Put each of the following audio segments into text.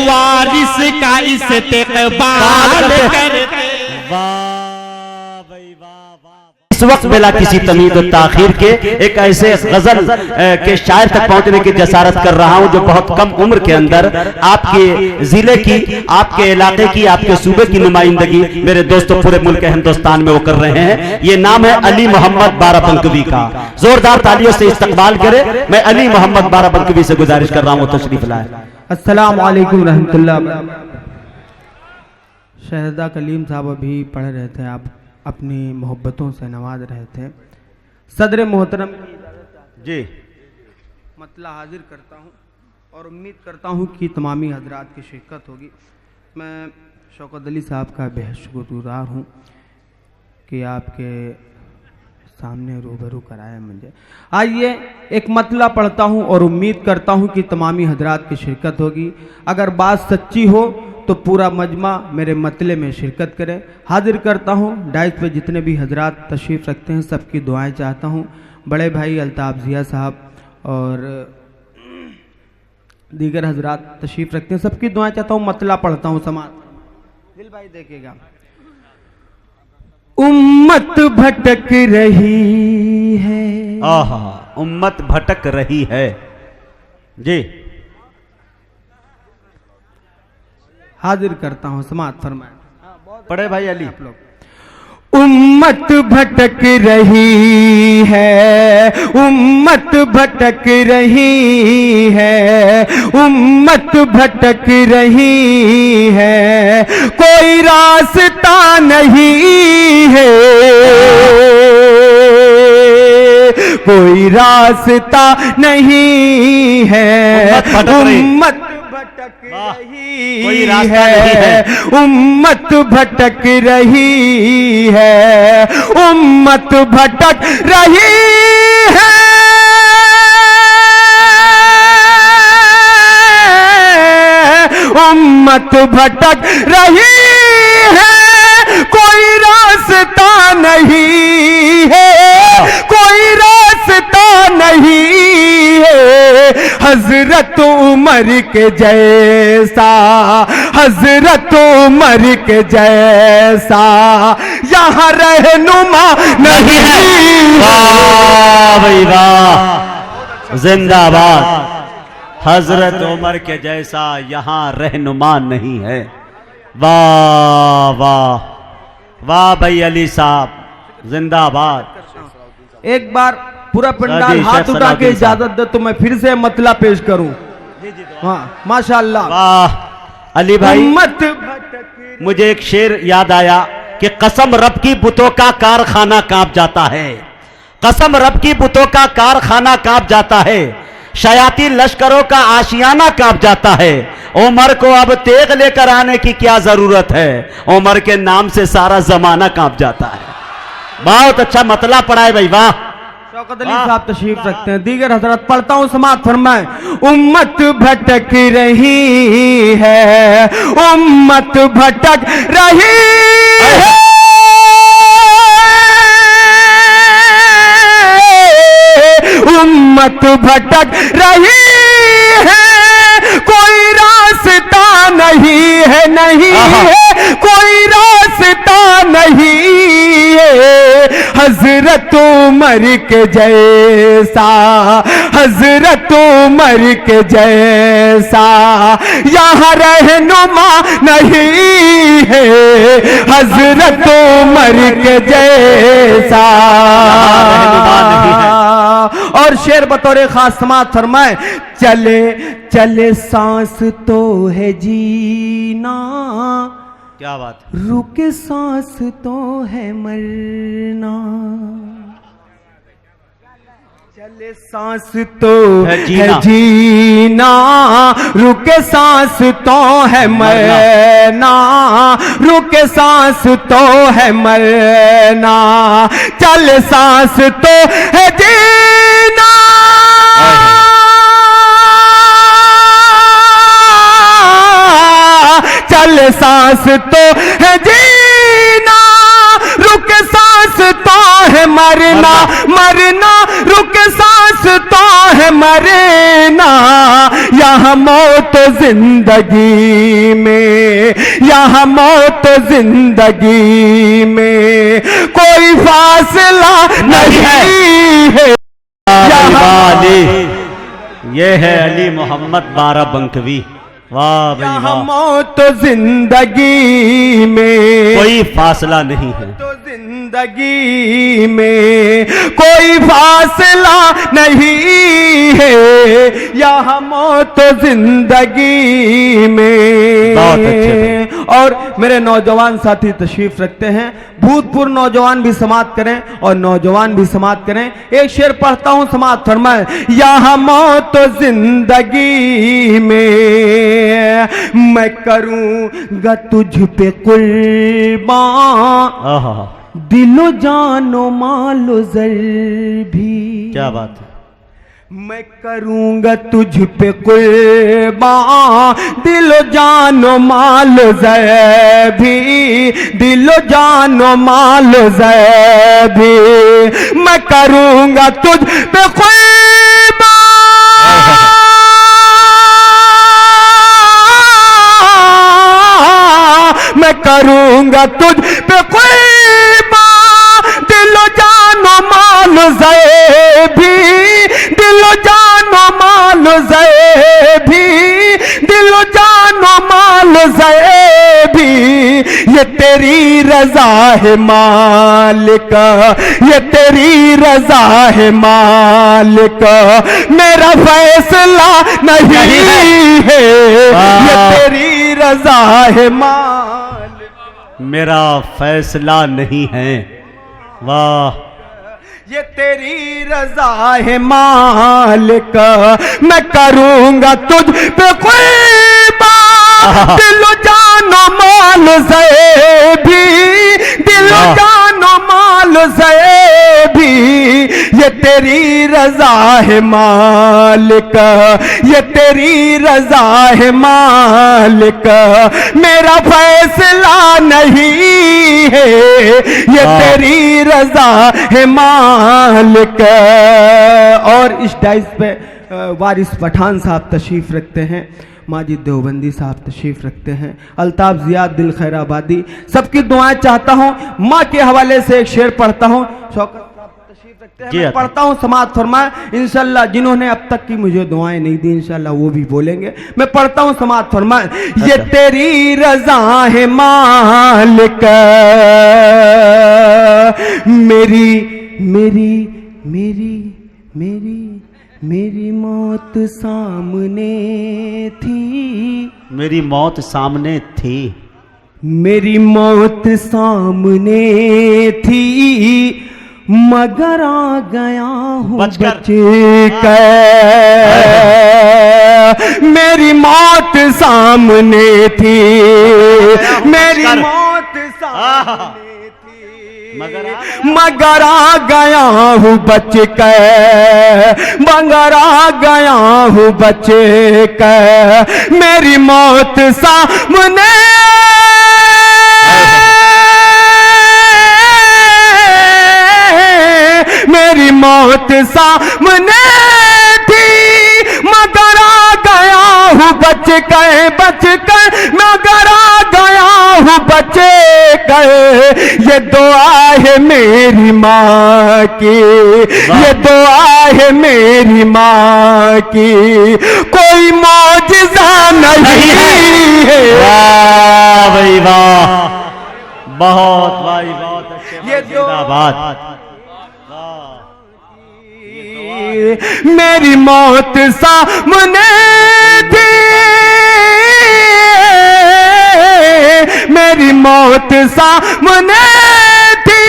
वारिस का इस्तेक़बाल करते। इस वक्त बिला किसी तमीद और ताखीर के एक ऐसे गजल के शायर तक पहुंचने की जसारत कर रहा हूं जो बहुत कम उम्र के अंदर आपके जिले की, आपके इलाके की, आपके सूबे की नुमाइंदगी मेरे दोस्तों पूरे मुल्क हिंदुस्तान में वो कर रहे हैं। ये नाम है अली मोहम्मद बाराबंकवी का। जोरदार तालियों से इस्तकबाल करें। मैं अली मोहम्मद बाराबंकवी से गुजारिश कर रहा हूं तशरीफ लाए। अस्सलाम वालेकुम रहमतुल्लाह। शहदा कलीम साहब अभी पढ़ रहे थे, आप अपनी मोहब्बतों से नवाज रहे थे। सदर मोहतरम जी मतला हाजिर करता हूँ और उम्मीद करता हूँ कि तमामी हजरात की शिरकत होगी। मैं शौकत अली साहब का बेहद शुक्रगुजार हूँ कि आपके सामने रूबरू कराया मुझे। आइए एक मतला पढ़ता हूँ और उम्मीद करता हूँ कि तमामी हजरात की शिरकत होगी। अगर बात सच्ची हो तो पूरा मजमा मेरे मतले में शिरकत करें। हाजिर करता हूँ डाइस पे जितने भी हजरात तशरीफ़ रखते हैं सबकी दुआएं चाहता हूँ। बड़े भाई अल्ताफ़ ज़िया साहब और दीगर हजरात तशरीफ़ रखते हैं, सबकी दुआएं चाहता हूँ। मतला पढ़ता हूँ, समाज दिल भाई देखेगा। उम्मत भटक रही है, आहा, उम्मत भटक रही है जी। हाजिर करता हूँ, समात फरमाए। पढ़े भाई अली। आप लोग। उम्मत भटक रही है, उम्मत भटक रही है, उम्मत भटक रही है, कोई रास्ता नहीं है, कोई रास्ता नहीं है। उम्मत भटक रही है, उम्मत भटक रही है, उम्मत भटक रही है, उम्मत भटक रही है, कोई रास्ता नहीं है, कोई रास्ता नहीं है। हजरत उमर के जैसा, हजरत उमर के जैसा यहाँ रहनुमा नहीं है। वाह भाई वाह, जिंदाबाद। हजरत उमर के जैसा यहाँ रहनुमा नहीं है। वाह वाह वाह भाई अली साहब, जिंदाबाद। एक बार पूरा पंडाल हाथ उठा के इजाजत दे तो मैं फिर से मतला पेश करूं। हाँ माशाअल्लाह। वाह अली भाई, उम्मत मुझे एक शेर याद आया कि कसम रब की बुतों का कारखाना कांप जाता है, कसम रब की बुतों का कारखाना कांप जाता है, शयाती लश्करों का आशियाना कांप जाता है। उमर को अब तेग लेकर आने की क्या जरूरत है, उमर के नाम से सारा जमाना कांप जाता है। बहुत अच्छा मतला पढ़ा है भाई, वाह। शौकत अली साहब तशरीफ रखते हैं, दीगर हजरत पढ़ता हूं, समात फरमाए। उम्मत भटक रही है, उम्मत भटक रही है, उम्मत भटक रही है, कोई रास्ता नहीं है, नहीं है, कोई रास्ता नहीं है। हजरत उमर के जैसा, हजरत उमर के जैसा यहाँ रहनुमा नहीं है, हजरत उमर के जैसा। और शेर बतौर खास समात फरमाए। चले चले सांस तो है जीना, क्या बात, रुके सांस तो है मरना, चले सांस तो है जीना, रुके सांस तो है मरना, रुके सांस तो है मरना, चल सांस तो है जीना, चल सांस तो है जीना, रुक सांस तो है मरना, मरना रुक सांस तो है मरना, यहाँ मौत जिंदगी में, यहाँ मौत जिंदगी में कोई फासला नहीं है। ये है अली मोहम्मद 12 बंकवी। वाह भाई यहाँ वाह। मौत जिंदगी में कोई फासला नहीं है, तो जिंदगी में कोई फासला नहीं है। यहाँ मौत जिंदगी में। बहुत अच्छे। और मेरे नौजवान साथी तशरीफ रखते हैं, भूतपूर्व नौजवान भी समाप्त करें और नौजवान भी समाप्त करें। एक शेर पढ़ता हूं, समाप्त फरमाए। यहाँ मौत जिंदगी में मैं करूंगा तुझ पे कुर्बान, आहा, दिलो जानो मालो जर भी। क्या बात है। मैं करूंगा तुझ पे कुर्बान, दिलो जानो मालो जर भी, दिलो जानो मालो जर भी। मैं करूंगा तुझ पे कुर्बान, मैं करूंगा तुझ पे कुर्बान, दिलो जानो मालो ज़े भी, दिलो जानो मालो ज़े भी, दिलो जानो मालो ज़े भी। ये तेरी रज़ा है मालिक, ये तेरी रज़ा है मालिक, मेरा फैसला नहीं है। ये तेरी रज़ा है मालिक, मेरा फैसला नहीं है। वाह। ये तेरी रज़ा है मालिक, मैं करूंगा तुझ पे कुर्बान, दिलो जानो माल से भी, दिलो जानो माल से भी। ये तेरी रज़ा है मालिक, ये तेरी रज़ा है मालिक, मेरा फैसला नहीं है। ये तेरी रज़ा है मालिक। और इस डाइस पे वारिस पठान साहब तशरीफ रखते हैं, माजिद देवबंदी साहब तशरीफ रखते हैं, अल्ताफ ज़ियाद दिल खैराबादी, सबकी दुआएं चाहता हूं। माँ के हवाले से एक शेर पढ़ता हूं, शौकत साहब तशरीफ रखते हैं, मैं पढ़ता हूं, समाअत फरमाए। इंशाल्लाह जिन्होंने अब तक की मुझे दुआएं नहीं दी, इंशाल्लाह वो भी बोलेंगे। मैं पढ़ता हूं, समाअत फरमाए। ये तेरी रज़ा है मालिक, मेरी मेरी मेरी मेरी मेरी मौत सामने थी, मेरी मौत सामने थी, मेरी मौत सामने थी, मगर आ गया हूँ बच कर। मेरी मौत सामने थी, मेरी मौत सामने मगर आ गया हूँ बच कर, मगर आ गया हूँ बच कर। मेरी मौत सामने, मेरी मौत सामने थी, मगर आ गया हूँ बच कर, बच कर मगर आ गया हूँ बच कर। ये दुआ है मेरी माँ की, ये दुआ है मेरी माँ की, कोई मौजिज़ा नहीं है। वाह भाई वाह, बहुत भाई बहुत अच्छे। ये जिंदाबाद। मेरी मौत सामने थी, मेरी मौत सामने थी,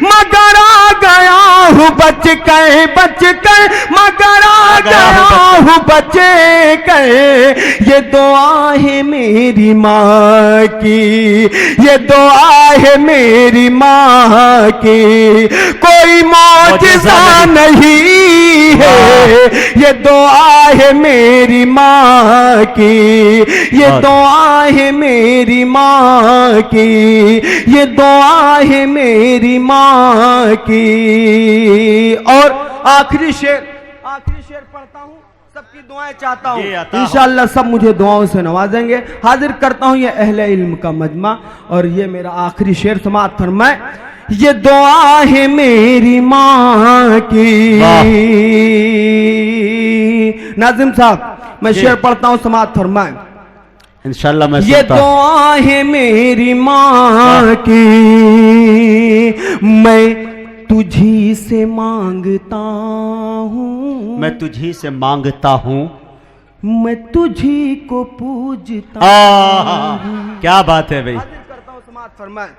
मगर आ गया हूँ बच कर, बच कर मगर आ गया हूँ बच कर। ये दुआ है मेरी माँ की, ये दुआ है मेरी माँ की, कोई मौजिज़ा नहीं है। ये दुआ है मेरी माँ की, ये दुआ है मेरी माँ की, ये दुआ है मेरी माँ की। और आखिरी शेर पढ़ता हूँ, सब सबकी दुआएं चाहता हूँ, ये अता हो। इंशाअल्लाह सब मुझे दुआओं से नवाजेंगे। हाजिर करता हूँ ये अहले इल्म का मजमा और ये मेरा आखिरी शेर समाअत फरमाए। ये दुआ है मेरी माँ की। नाजिम साहब मैं शेर पढ़ता हूँ, समाअत फरमाए। इंशाल्लाह मैं ये सुनता हूं। दुआ है मेरी माँ की, मैं तुझी से मांगता हूँ, मैं तुझी से मांगता हूँ, मैं तुझी को पूजता क्या बात है भाई। करता हूँ, समाअत फरमाए।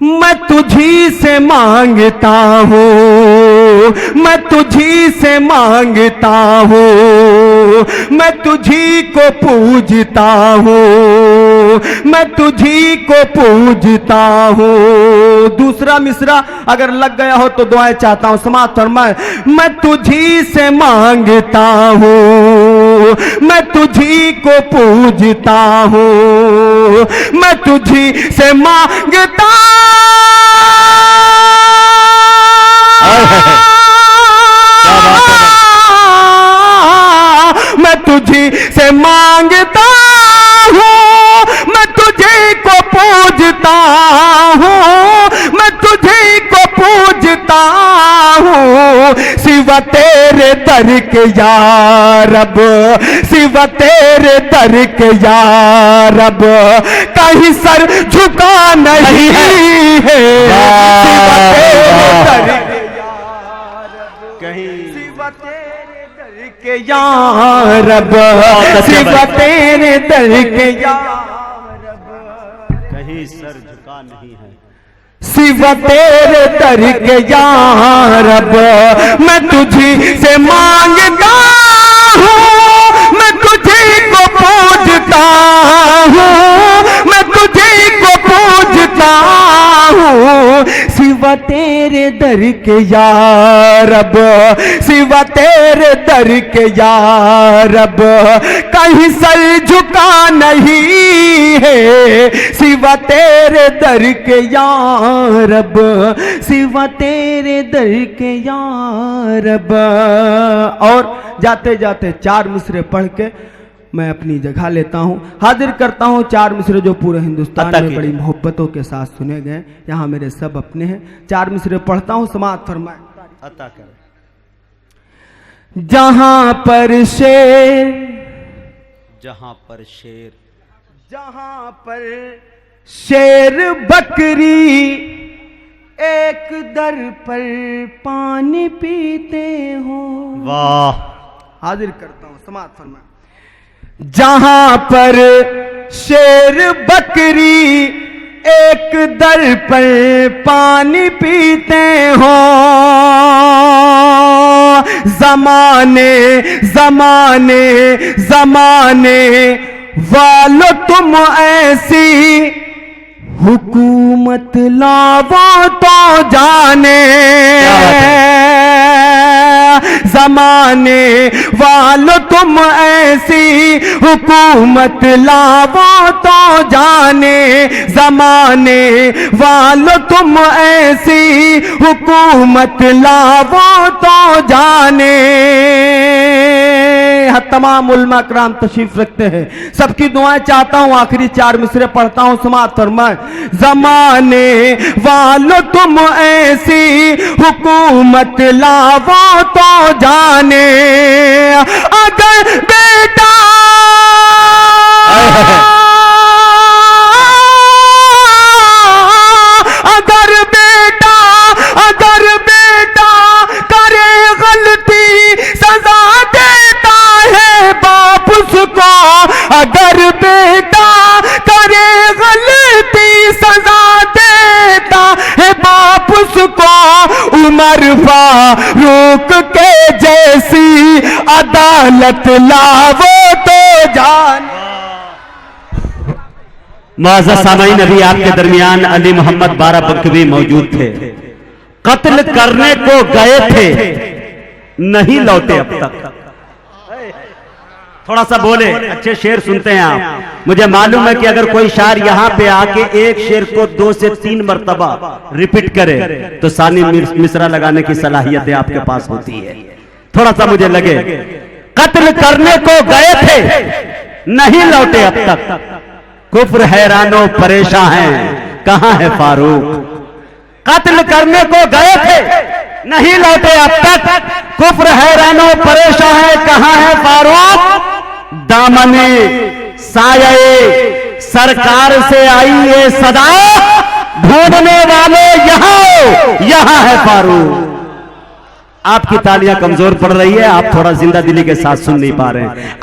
मैं तुझी से मांगता हूँ, मैं तुझी से मांगता हूँ, मैं तुझी को पूजता हूँ, मैं तुझी को पूजता हूँ। दूसरा मिसरा अगर लग गया हो तो दुआएं चाहता हूँ, समाअत फरमाए। मैं तुझी से मांगता हूँ, मैं तुझी को पूजता हूँ, मैं तुझी से मांगता मैं तुझी से मांगता हूँ, मैं तुझे को पूजता हूँ, मैं तुझे को पूजता हूँ। सिवा तेरे दर के या रब, सिवा तेरे दर के या रब, कहीं सर झुका नहीं है। सिवा तेरे दर के या रब, सिवा तेरे दर के या रब, सिवा तेरे दर के या रब, कहीं सर झुका नहीं है। सिवा तेरे दर के या रब, मैं तुझी से मांगता हूँ, मैं तुझे को पूजता हूँ, मैं तुझे को पूजता हूँ। सिवा तेरे दर के या रब, सिवा तेरे दर के या रब, कहीं सर झुका नहीं है। सिवा तेरे दर के या रब, सिवा तेरे दर के या रब। और जाते जाते 4 मिसरे पढ़ के मैं अपनी जगह लेता हूं। हाजिर करता हूं 4 मिसरे जो पूरे हिंदुस्तान में बड़ी मोहब्बतों के साथ सुने गए। यहाँ मेरे सब अपने हैं। 4 मिसरे पढ़ता हूं, समाअत फरमाए। अता कर। जहां पर शेर, जहां पर शेर, जहां पर शेर बकरी एक दर पर पानी पीते हो। वाह। हाजिर करता हूं, समाअत फरमाए। जहां पर शेर बकरी एक दर पर पानी पीते हो, जमाने जमाने जमाने वालो तुम ऐसी हुकूमत लावो तो जाने। जमाने वालो तुम ऐसी हुकूमत लावो तो जाने, जमाने वालो तुम ऐसी हुकूमत लावो तो जाने। तमाम उलमा कराम तशरीफ रखते हैं, सबकी दुआएं चाहता हूं। आखिरी 4 मिसरे पढ़ता हूं, समाअत फरमाए। जमाने वालो तुम ऐसी हुकूमत लावो तो जाने, अगर बेटा अगर बेटा करे गलती सजा देता है बाप उसको, अगर बेटा करे गलती सजा देता है बाप उसको। उमर फारूक के जैसी अदालत लावो तो जान। मुअज़्ज़ज़ सामईन, अभी आपके दरमियान अली मोहम्मद बाराबंकवी मौजूद थे। कत्ल करने को गए थे, नहीं लौटे अब तक। थोड़ा सा बोले, अच्छे शेर सुनते हैं आप। मुझे मालूम है कि अगर कोई शायर यहाँ पे आके एक शेर को 2 से 3 मरतबा रिपीट करे तो सानी मिसरा लगाने की सलाहियत आपके पास होती है। थोड़ा सा मुझे लगे कत्ल करने को गए थे, नहीं लौटे अब तक। कुफ्र हैरानो परेशान है, कहां है फारूक। कत्ल करने को गए थे, नहीं लौटे अब तक। कुफ्र हैरानो परेशान है, कहां है फारूक। दामने साये सरकार से आई ये सदा, ढूंढने वाले यहां है फारूक। आपकी तालियां कमजोर पड़ रही है, आप थोड़ा जिंदा दिली के साथ सुन नहीं पा रहे हैं।